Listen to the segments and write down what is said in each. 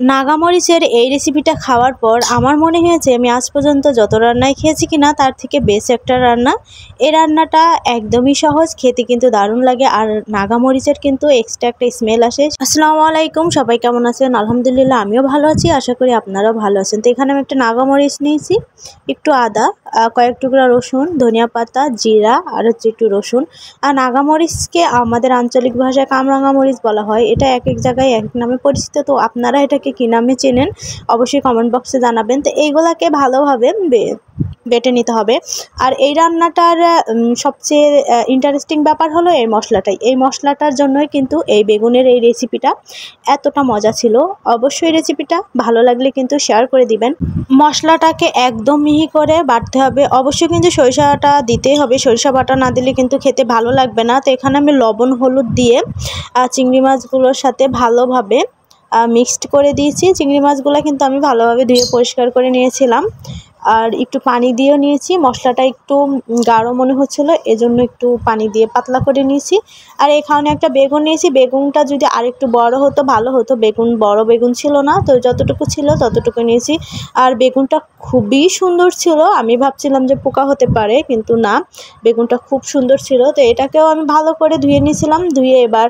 নাগামরিচের এই রেসিপিটা খাওয়ার পর আমার মনে হয়েছে আমি আজ পর্যন্ত যত রান্নাই খেয়েছি কিনা তার থেকে বেস্ট একটা রান্না। এই রান্নাটা একদমই সহজ, খেতে কিন্তু দারুণ লাগে, আর নাগামরিচের কিন্তু এক্সট্রা একটা স্মেল আসে। আসসালামু আলাইকুম, সবাই কেমন আছেন? আলহামদুলিল্লাহ আমিও ভালো আছি, আশা করি আপনারাও ভালো আছেন। তো এখানে আমি একটা নাগামরিচ নিয়েছি, একটু আদা, কয়েক টুকরা রসুন, ধনিয়া পাতা, জিরা আর হচ্ছে একটু রসুন। আর নাগামরিচকে আমাদের আঞ্চলিক ভাষায় কামরাঙা মরিচ বলা হয়। এটা এক এক জায়গায় এক নামে পরিচিত, তো আপনারা এটাকে কী নামে চেনেন অবশ্যই কমেন্ট বক্সে জানাবেন। তো এইগুলাকে ভালোভাবে বেটে নিতে হবে। আর এই রান্নাটার সবচেয়ে ইন্টারেস্টিং ব্যাপার হলো এই মশলাটাই। এই মশলাটার জন্যই কিন্তু এই বেগুনের এই রেসিপিটা এতটা মজা ছিল। অবশ্যই রেসিপিটা ভালো লাগলে কিন্তু শেয়ার করে দিবেন। মশলাটাকে একদম মিহি করে বাটতে হবে। অবশ্যই কিন্তু সরিষাটা দিতেই হবে, সরিষা বাটা না দিলে কিন্তু খেতে ভালো লাগবে না। তো এখানে আমি লবণ হলুদ দিয়ে চিংড়ি মাছগুলোর সাথে ভালোভাবে মিক্সড করে দিয়েছি। চিংড়ি মাছগুলো কিন্তু আমি ভালোভাবে ধুয়ে পরিষ্কার করে নিয়েছিলাম, আর একটু পানি দিয়েও নিয়েছি। মশলাটা একটু গাঢ় মনে হচ্ছিলো, এজন্য একটু পানি দিয়ে পাতলা করে নিয়েছি। আর এখানে একটা বেগুন নিয়েছি, বেগুনটা যদি আরেকটু বড় হতো ভালো হতো। বড় বেগুন ছিল না, তো যতটুকু ছিল ততটুকু নিয়েছি। আর বেগুনটা খুবই সুন্দর ছিল, আমি ভাবছিলাম যে পোকা হতে পারে, কিন্তু না, বেগুনটা খুব সুন্দর ছিল। তো এটাকেও আমি ভালো করে ধুয়ে নিয়েছিলাম। ধুয়ে এবার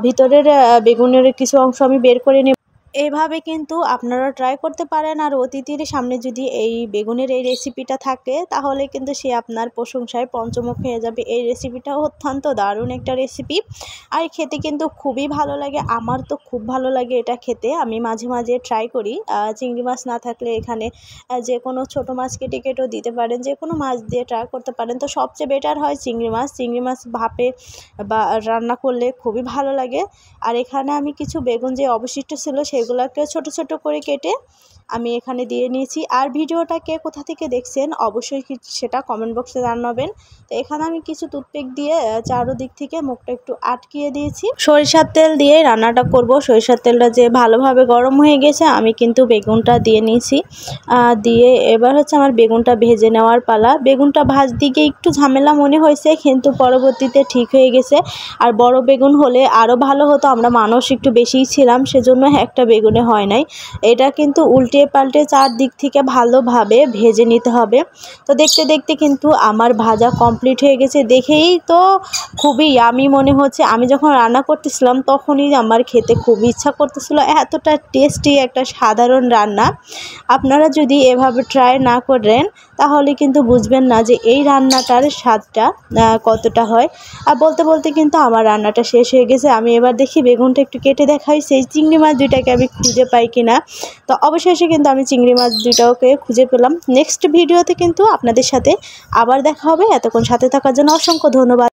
ভিতরের বেগুনের কিছু অংশ আমি বের করে নেব। এইভাবে কিন্তু আপনারা ট্রাই করতে পারেন। আর অতিথির সামনে যদি এই বেগুনের এই রেসিপিটা থাকে তাহলে কিন্তু সে আপনার প্রশংসায় পঞ্চমুখ হয়ে যাবে। এই রেসিপিটা অত্যন্ত দারুণ একটা রেসিপি, আর খেতে কিন্তু খুবই ভালো লাগে। আমার তো খুব ভালো লাগে এটা খেতে, আমি মাঝে মাঝে ট্রাই করি। চিংড়ি মাছ না থাকলে এখানে যে কোনো ছোটো মাছ কেটেও দিতে পারেন, যে কোনো মাছ দিয়ে ট্রাই করতে পারেন। তো সবচেয়ে বেটার হয় চিংড়ি মাছ ভাপে বা রান্না করলে খুবই ভালো লাগে। আর এখানে আমি কিছু বেগুন যে অবশিষ্ট ছিল সেগুলোকে ছোট ছোট করে কেটে আমি এখানে দিয়ে নিয়েছি। আর ভিডিওটা কে কোথা থেকে দেখছেন অবশ্যই সেটা কমেন্ট বক্সে জানাবেন। তো এখানে আমি কিছু টুথপিক দিয়ে চারোদিক থেকে মুখটা একটু আটকিয়ে দিয়েছি। সরিষার তেল দিয়ে রান্নাটা করব। সরিষার তেলটা যে ভালোভাবে গরম হয়ে গেছে, আমি কিন্তু বেগুনটা দিয়ে নিয়েছি। দিয়ে এবার হচ্ছে আমার বেগুনটা ভেজে নেওয়ার পালা। বেগুনটা ভাজতে গিয়ে একটু ঝামেলা মনে হয়েছে, কিন্তু পরবর্তীতে ঠিক হয়ে গেছে। আর বড় বেগুন হলে আরও ভালো হতো, আমরা মানুষ একটু বেশিই ছিলাম, সেজন্য একটা বেগুনে হয় নাই। এটা কিন্তু উল্টে পাল্টে চারদিক থেকে ভালোভাবে ভেজে নিতে হবে। তো দেখতে দেখতে কিন্তু আমার ভাজা কমপ্লিট হয়ে গেছে। দেখেই তো খুবই ইয়ামি মনে হচ্ছে। আমি যখন রান্না করতেছিলাম তখনই আমার খেতে খুব ইচ্ছা করতেছিল, এতটা টেস্টি একটা সাধারণ রান্না। আপনারা যদি এভাবে ট্রাই না করেন তাহলে কিন্তু বুঝবেন না যে এই রান্নাটার স্বাদটা কতটা হয়। আর বলতে বলতে কিন্তু আমার রান্নাটা শেষ হয়ে গেছে। আমি এবার দেখি বেগুনটা একটু কেটে দেখাই সেই চিংড়ি মাছ দুইটাকে আমি খুঁজে পাই কিনা। তো অবশেষে কিন্তু আমি চিংড়ি মাছ দুইটাকে খুঁজে পেলাম। নেক্সট ভিডিওতে কিন্তু আপনাদের সাথে আবার দেখা হবে। এতক্ষণ সাথে থাকার জন্য অসংখ্য ধন্যবাদ।